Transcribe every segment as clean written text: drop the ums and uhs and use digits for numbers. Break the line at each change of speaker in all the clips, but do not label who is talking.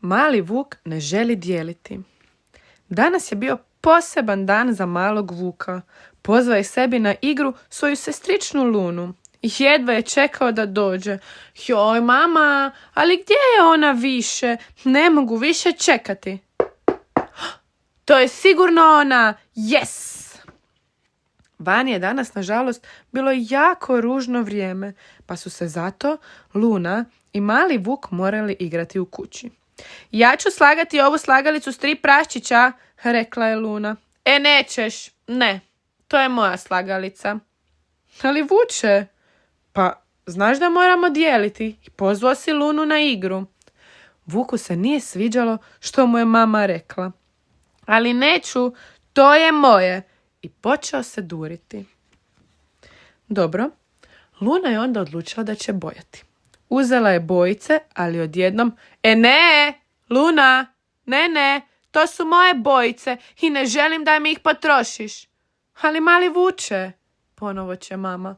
mali vuk ne želi dijeliti. Danas je bio poseban dan za malog vuka. Pozvao je sebi na igru svoju sestričnu Lunu. Jedva je čekao da dođe. Joj, mama, ali gdje je ona više? Ne mogu više čekati. To je sigurno ona. Yes! Vani je danas, nažalost, bilo jako ružno vrijeme, pa su se zato Luna i mali vuk morali igrati u kući. Ja ću slagati ovu slagalicu s 3 praščića, rekla je Luna. Nećeš. Ne, to je moja slagalica. Ali vuče, pa znaš da moramo dijeliti. I pozvao si Lunu na igru. Vuku se nije sviđalo što mu je mama rekla. Ali neću, to je moje. I počeo se duriti. Dobro, Luna je onda odlučila da će bojati. Uzela je bojice, ali odjednom, ne, Luna, ne, to su moje bojice i ne želim da mi ih potrošiš. Ali mali vuče, ponovo će mama,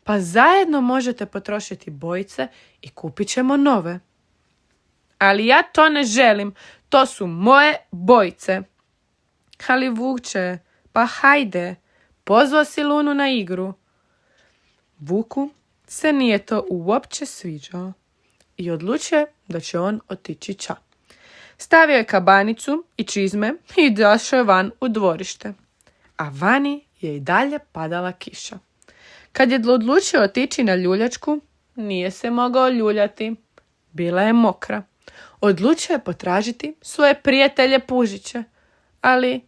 pa zajedno možete potrošiti bojice i kupit ćemo nove. Ali ja to ne želim, to su moje bojice. Ali vuče, pa hajde, pozvao si Lunu na igru. Vuku se nije to uopće sviđao i odlučio da će on otići ća. Stavio je kabanicu i čizme i došao je van u dvorište. A vani je i dalje padala kiša. Kad je odlučio otići na ljuljačku, nije se mogao ljuljati. Bila je mokra. Odlučio je potražiti svoje prijatelje pužiće, ali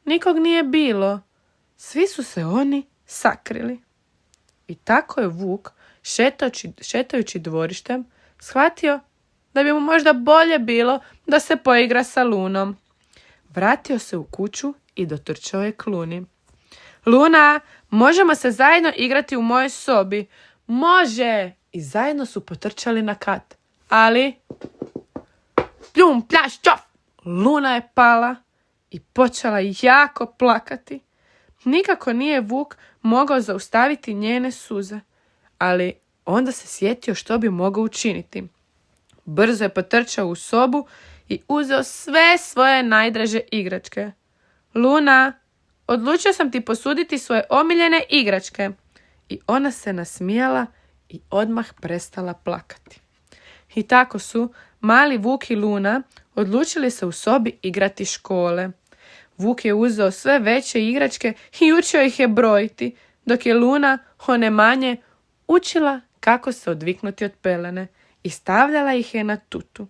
nikog nije bilo. Svi su se oni sakrili. I tako je vuk, šetajući dvorištem, shvatio da bi mu možda bolje bilo da se poigra sa Lunom. Vratio se u kuću i dotrčao je k Luni. Luna, možemo se zajedno igrati u mojoj sobi. Može! I zajedno su potrčali na kat. Ali, pljum, pljaš, čof! Luna je pala i počela jako plakati. Nikako nije vuk mogao zaustaviti njene suze, ali onda se sjetio što bi mogao učiniti. Brzo je potrčao u sobu i uzeo sve svoje najdraže igračke. Luna, odlučio sam ti posuditi svoje omiljene igračke. I ona se nasmijala i odmah prestala plakati. I tako su mali vuk i Luna odlučili se u sobi igrati škole. Vuk je uzeo sve veće igračke i učio ih je brojiti, dok je Luna, one manje, učila kako se odviknuti od pelene i stavljala ih je na tutu.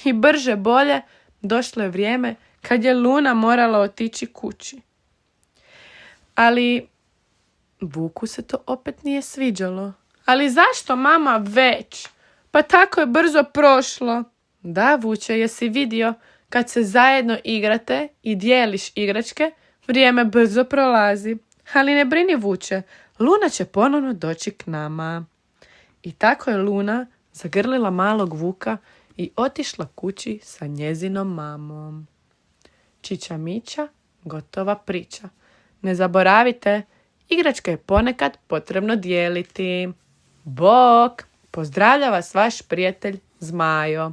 I brže bolje došlo je vrijeme kad je Luna morala otići kući. Ali Vuku se to opet nije sviđalo. Ali zašto, mama, već? Pa tako je brzo prošlo. Da, Vuče, jesi vidio? Kad se zajedno igrate i dijeliš igračke, vrijeme brzo prolazi. Ali ne brini, Vuče, Luna će ponovno doći k nama. I tako je Luna zagrlila malog vuka i otišla kući sa njezinom mamom. Čiča miča, gotova priča. Ne zaboravite, igračke je ponekad potrebno dijeliti. Bok! Pozdravlja vas vaš prijatelj Zmajo.